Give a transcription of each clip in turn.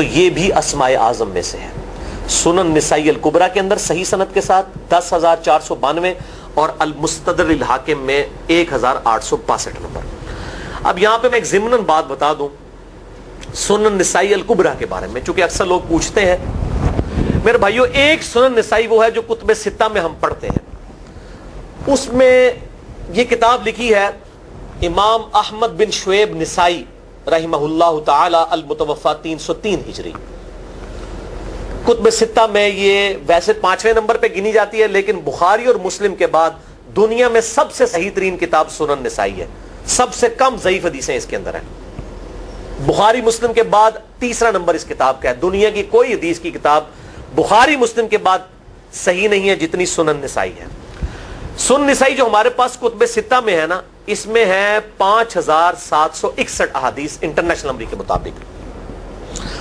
تو یہ بھی اسماء اعظم میں سے ہے. سنن نسائی الکبریٰ کے اندر صحیح سند کے ساتھ 10,492 اور المستدرک للحاکم میں 1,862 نمبر. اب یہاں پہ میں ایک ضمناً بات بتا دوں سنن نسائی الکبریٰ کے بارے میں، چونکہ اکثر لوگ پوچھتے ہیں. میرے بھائیو، ایک سنن نسائی وہ ہے جو کتب ستہ میں ہم پڑھتے ہیں. اس میں یہ کتاب لکھی ہے امام احمد بن شعیب نسائی رحمہ اللہ تعالی المتوفی 303 ہجری. کتب ستہ میں یہ ویسے 5ویں نمبر پہ گنی جاتی ہے، لیکن بخاری اور مسلم کے بعد دنیا میں سب سے صحیح ترین کتاب سنن نسائی ہے. سب سے کم ضعیف حدیثیں اس کے اندر ہیں. بخاری مسلم کے بعد تیسرا نمبر اس کتاب کا ہے. دنیا کی کوئی حدیث کی کتاب بخاری مسلم کے بعد صحیح نہیں ہے جتنی سنن نسائی ہے. سنن نسائی جو ہمارے پاس کتب ستہ میں ہے نا، اس میں ہے 5,761 احادیث انٹرنیشنل نمبر کے مطابق.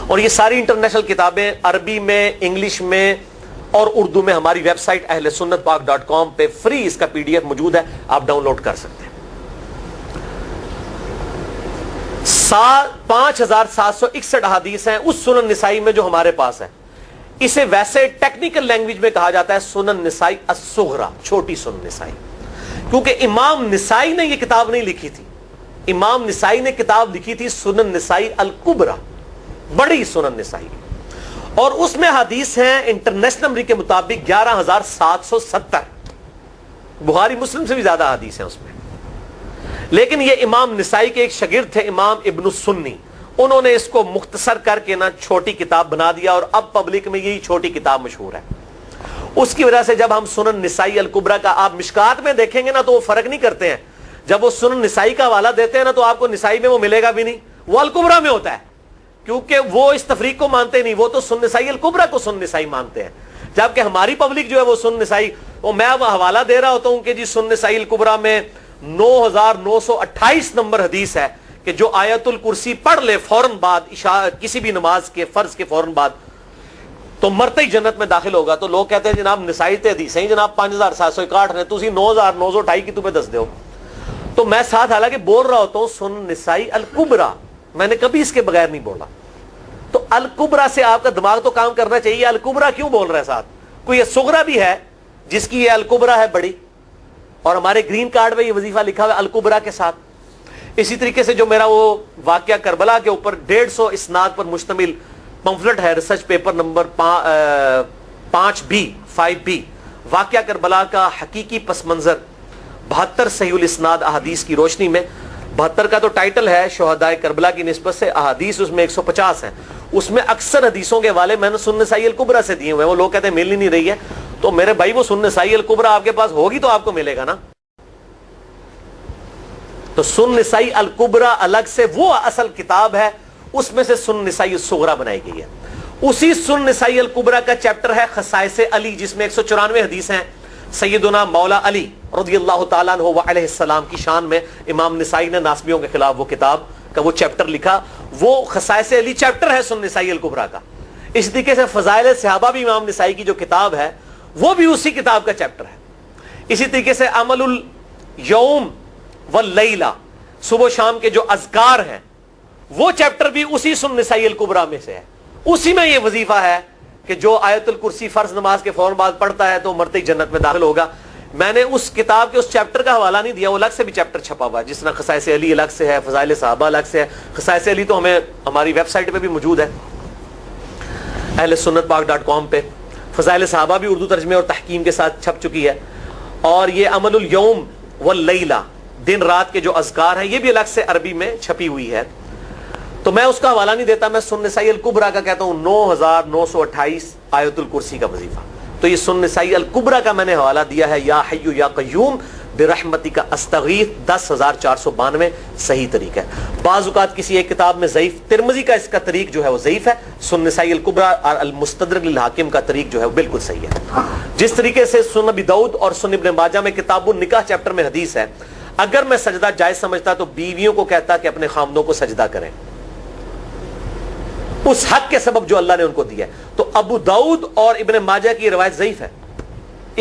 اور یہ ساری انٹرنیشنل کتابیں عربی میں، انگلش میں اور اردو میں ہماری ویب سائٹ اہل سنت پاک .com پہ فری اس کا PDF موجود ہے، آپ ڈاؤن لوڈ کر سکتے ہیں. 5,761 احادیث ہیں اس سنن نسائی میں جو ہمارے پاس ہے. اسے ویسے ٹیکنیکل لینگویج میں کہا جاتا ہے سنن نسائی الصغریٰ، چھوٹی سنن نسائی، کیونکہ امام نسائی نے یہ کتاب نہیں لکھی تھی. امام نسائی نے کتاب لکھی تھی سنن نسائی الکبریٰ، بڑی سنن نسائی، اور اس میں حدیث ہیں انٹرنیشنل نمبر کے مطابق 11,770. بخاری مسلم سے بھی زیادہ حدیث ہیں اس میں. لیکن یہ امام نسائی کے ایک شاگرد تھے امام ابن السنی، انہوں نے اس کو مختصر کر کے نا چھوٹی کتاب بنا دیا، اور اب پبلک میں یہی چھوٹی کتاب مشہور ہے. اس کی وجہ سے جب ہم سنن نسائی الکبریٰ کا آپ مشکات میں دیکھیں گے نا تو وہ فرق نہیں کرتے ہیں. جب وہ سنن نسائی کا حوالہ دیتے ہیں نا تو آپ کو نسائی میں وہ ملے گا بھی نہیں، وہ الکبریٰ میں ہوتا ہے، کیونکہ وہ اس تفریق کو مانتے نہیں. وہ تو سنن نسائی الکبریٰ کو سنن نسائی مانتے ہیں، جبکہ ہماری پبلک جو ہے وہ سنن نسائی، وہ میں اب حوالہ دے رہا ہوتا ہوں کہ جی سنن نسائی الکبریٰ میں 9,928 نمبر حدیث ہے کہ جو آیت الکرسی پڑھ لے فوراً بعد کسی بھی نماز کے فرض کے فوراً بعد تو مرتے ہی جنت میں داخل ہوگا. تو لوگ کہتے ہیں جناب نسائی تے حدیثیں جناب 5,761 نے، تسی 9,928 کی تمہیں دس دیو. تو میں ساتھ حالانکہ بول رہا ہوتا ہوں سنن نسائی الکبریٰ، میں نے کبھی اس کے بغیر نہیں بولا. تو الکبریٰ سے آپ کا دماغ تو کام کرنا چاہیے. الکبریٰ کیوں بول رہا ہے ساتھ؟ کوئی صغریٰ بھی ہے جس کی یہ الکبریٰ ہے بڑی، اور ہمارے گرین کارڈ میں یہ وظیفہ لکھا ہوا ہے الکبریٰ کے ساتھ. اسی طریقے سے جو میرا وہ واقعہ کربلا کے اوپر 150 اسناد پر مشتمل پمفلٹ ہے، ریسرچ پیپر نمبر 5B واقعہ کربلا کا حقیقی پس منظر 72 صحیح الاسناد احادیث کی روشنی میں. 72 کا تو ٹائٹل ہے شہدائے کربلا کی نسبت سے، احادیث اس میں 150 ہیں. اس میں اکثر حدیثوں کے حوالے میں نے سنن نسائی الکبریٰ سے دیے ہوئے ہیں. وہ لوگ کہتے ہیں مل ہی نہیں رہی ہے. تو میرے بھائی وہ سنن نسائی الکبریٰ آپ کے پاس ہوگی تو آپ کو ملے گا نا. تو سنن نسائی الکبریٰ الگ سے وہ اصل کتاب ہے، اس میں سے سنن نسائی الصغریٰ بنائی گئی ہے. اسی سنن نسائی الکبریٰ کا چیپٹر ہے خصائص علی، جس میں 194 حدیث ہیں سیدنا مولا علی رضی اللہ تعالیٰ عنہ وعلیہ السلام کی شان میں. امام نسائی نے ناسبیوں کے خلاف وہ کتاب کا وہ چیپٹر لکھا، وہ خصائص علی چیپٹر ہے سنن نسائی الکبریٰ کا. اس طریقے سے فضائل صحابہ بھی امام نسائی کی جو کتاب ہے وہ بھی اسی کتاب کا چیپٹر ہے. اسی طریقے سے عمل الیوم واللیلہ، صبح و شام کے جو اذکار ہیں وہ چیپٹر بھی اسی سنن نسائی الکبریٰ میں سے ہے. اسی میں یہ وظیفہ ہے کہ جو آیت الکرسی فرض نماز کے فوراً بعد پڑھتا ہے تو مرتے ہی جنت میں داخل ہوگا. میں نے اس کتاب کے اس چیپٹر کا حوالہ نہیں دیا، وہ الگ سے بھی چیپٹر چھپا ہوا ہے، جس طرح خصائص علی الگ سے ہے، فضائل صحابہ الگ سے ہے. خصائص علی تو ہمیں ہماری ویب سائٹ پہ بھی موجود ہے اہل سنت پاک .com پہ. فضائل صحابہ بھی اردو ترجمے اور تحکیم کے ساتھ چھپ چکی ہے. اور یہ عمل الیوم واللیلہ، دن رات کے جو اذکار ہیں، یہ بھی الگ سے عربی میں چھپی ہوئی ہے. تو میں اس کا حوالہ نہیں دیتا، میں سنن نسائی الکبریٰ کا کہتا ہوں 9,928 آیت الکرسی کا وظیفہ. تو یہ سنن نسائی الکبریٰ کا میں نے حوالہ دیا ہے یا حی یا قیوم برحمتک استغیث 10,492 صحیح طریقہ ہے. بعض اوقات کسی ایک کتاب میں ضعیف، ترمذی کا اس کا طریق جو ہے وہ ضعیف ہے، سنن نسائی الکبریٰ اور المستدرک للحاکم کا طریق جو ہے وہ بالکل صحیح ہے. جس طریقے سے سنن ابی داؤد اور سنن ابن ماجہ میں کتاب النکاح چیپٹر میں حدیث ہے، اگر میں سجدہ جائز سمجھتا تو بیویوں کو کہتا کہ اپنے خامدوں کو سجدہ کریں اس حق کے سبب جو اللہ نے ان کو دیا ہے. تو ابو داؤد اور ابن ماجہ کی روایت ضعیف ہے،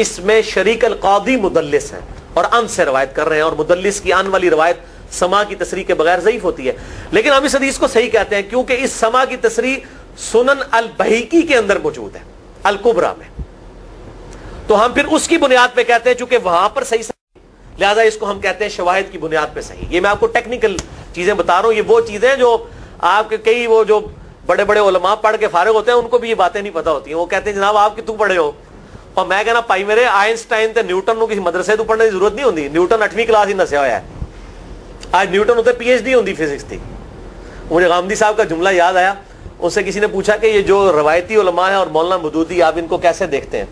اس میں شریک القاضی مدلس ہے اور ان سے روایت کر رہے ہیں، اور مدلس کی ان والی روایت سما کی تصریح کے بغیر ضعیف ہوتی ہے. لیکن ہم اس حدیث کو صحیح کہتے ہیں کیونکہ اس سما کی تصریح سنن البہیقی کے اندر موجود ہے الکبریٰ میں، تو ہم پھر اس کی بنیاد پہ کہتے ہیں چونکہ وہاں پر صحیح لہذا اس کو ہم کہتے ہیں شواہد کی بنیاد پہ صحیح. یہ میں آپ کو ٹیکنیکل چیزیں بتا رہا ہوں، یہ وہ چیزیں جو آپ کے کئی وہ جو بڑے بڑے علماء پڑھ کے فارغ ہوتے ہیں ان کو بھی یہ باتیں نہیں پتا ہوتی ہیں. وہ کہتے ہیں جناب آپ کتوں پڑھے ہو، اور میں کہنا پائی میرے آئنسٹائن تے نیوٹن کو کسی مدرسے تو پڑھنے کی ضرورت نہیں ہوتی. نیوٹن 8ویں کلاس ہی نسیا ہوا ہے، آج نیوٹن ہوتے پی ایچ ڈی ہوتی فزکس تھی. مجھے غامدی صاحب کا جملہ یاد آیا، ان سے کسی نے پوچھا کہ یہ جو روایتی علماء ہیں اور مولانا مودودی آپ ان کو کیسے دیکھتے ہیں؟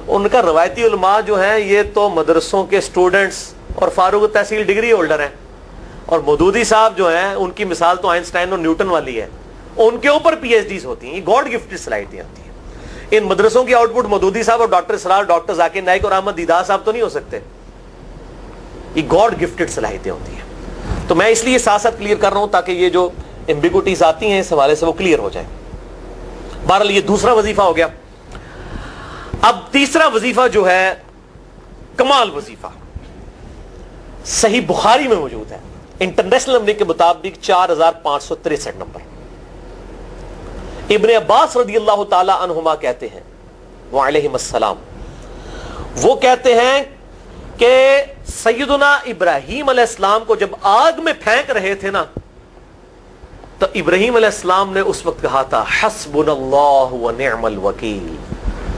ان کا روایتی علماء جو ہیں یہ تو مدرسوں کے اسٹوڈنٹس اور فاروق تحصیل ڈگری ہولڈر ہیں، اور مودودی صاحب جو ہیں ان کی مثال تو آئنسٹائن اور نیوٹن والی ہے، ان کے اوپر پی ایچ ڈیز ہوتی ہیں. یہ گاڈ گفٹڈ صلاحیتیں ہوتی ہیں. ان مدرسوں کی آؤٹ پٹ مودودی صاحب اور ڈاکٹر اسرار، ڈاکٹر ذاکر نائک اور احمد دیدار صاحب تو نہیں ہو سکتے. یہ گاڈ گفٹڈ صلاحیتیں ہوتی ہیں. تو میں اس لیے ساتھ ساتھ کلیئر کر رہا ہوں تاکہ یہ جو ایمبیگوٹیز آتی ہیں اس حوالے سے وہ کلیئر ہو جائے. بہرحال یہ دوسرا وظیفہ ہو گیا. اب تیسرا وظیفہ جو ہے کمال وظیفہ، صحیح بخاری میں موجود ہے انٹرنیشنل نمبر کے مطابق 4563 نمبر. ابن عباس رضی اللہ تعالی عنہما کہتے ہیں وعلیہم السلام، وہ کہتے ہیں کہ سیدنا ابراہیم علیہ السلام کو جب آگ میں پھینک رہے تھے نا تو ابراہیم علیہ السلام نے اس وقت کہا تھا حسبنا اللہ ونعم الوکیل،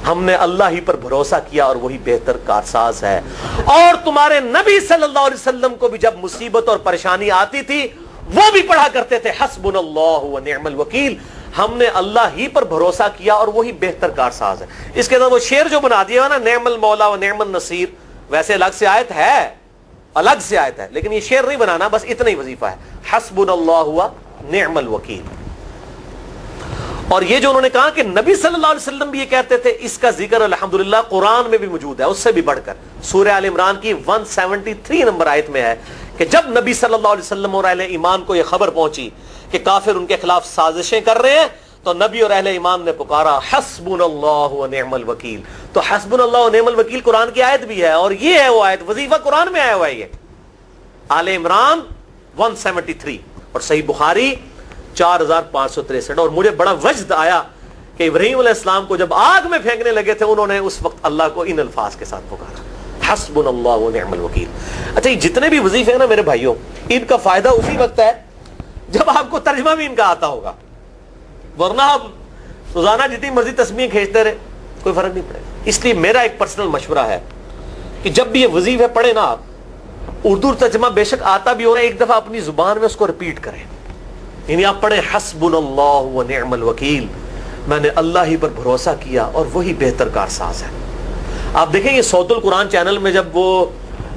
ہم نے اللہ ہی پر بھروسہ کیا اور وہی بہتر کارساز ہے. اور تمہارے نبی صلی اللہ علیہ وسلم کو بھی جب مصیبت اور پریشانی آتی تھی وہ بھی پڑھا کرتے تھے حسبنا اللہ ونعم الوکیل، ہم نے اللہ ہی پر بھروسہ کیا اور وہی بہتر کارساز ہے. اس کے اندر وہ شعر جو بنا دیا نا نعم المولا و نعم النصیر، ویسے الگ سے آیت ہے، الگ سے آیت ہے، لیکن یہ شعر نہیں بنانا، بس اتنا ہی وظیفہ ہے حسبنا اللہ و نعم الوکیل. اور یہ جو انہوں نے کہا کہ نبی صلی اللہ علیہ وسلم بھی یہ کہتے تھے، اس کا ذکر الحمدللہ قرآن میں بھی موجود ہے، اس سے بھی بڑھ کر سورہ آل عمران کی 173 نمبر آیت میں ہے کہ جب نبی صلی اللہ علیہ وسلم اور اہل ایمان کو یہ خبر پہنچی کہ کافر ان کے خلاف سازشیں کر رہے ہیں تو نبی اور اہل ایمان نے پکارا حسبنا اللہ و نعم الوکیل. تو حسبنا اللہ و نعم الوکیل قرآن کی آیت بھی ہے، اور یہ ہے وہ آیت، وظیفہ قرآن میں آیا ہوا ہے یہ آل عمران 173 اور صحیح بخاری 4563. اور مجھے بڑا وجد آیا کہ ابراہیم علیہ السلام کو جب آگ میں پھینکنے لگے تھے انہوں نے اس وقت اللہ کو ان الفاظ کے ساتھ پکارا حسبنا اللہ و نعم الوکیل. اچھا یہ جتنے بھی وظیفے ہیں نا میرے بھائیوں، ان کا فائدہ اسی وقت ہے جب آپ کو ترجمہ بھی ان کا آتا ہوگا، ورنہ آپ روزانہ جتنی مرضی تسبیح کھینچتے رہے کوئی فرق نہیں پڑے گا. اس لیے میرا ایک پرسنل مشورہ ہے کہ جب بھی یہ وظیفے پڑھے نا آپ، اردو ترجمہ بے شک آتا بھی ہو رہا ہے، ایک دفعہ اپنی زبان میں اس کو ریپیٹ کریں. یعنی آپ پڑھیں حسبنا اللہ و نعم الوکیل، میں نے اللہ ہی پر بھروسہ کیا اور وہی بہتر کارساز ہے. آپ دیکھیں یہ صوت القرآن چینل میں جب وہ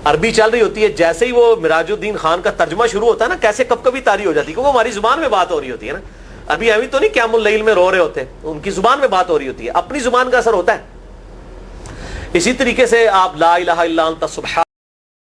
عربی چل رہی ہوتی ہے، جیسے ہی وہ مراج الدین خان کا ترجمہ شروع ہوتا ہے نا کیسے کب کبھی تاری ہو جاتی ہے، کیونکہ ہماری زبان میں بات ہو رہی ہوتی ہے نا. ابھی ابھی تو نہیں قیام اللیل میں رو رہے ہوتے، ان کی زبان میں بات ہو رہی ہوتی ہے، اپنی زبان کا اثر ہوتا ہے. اسی طریقے سے آپ لا الہ الا انت سبحان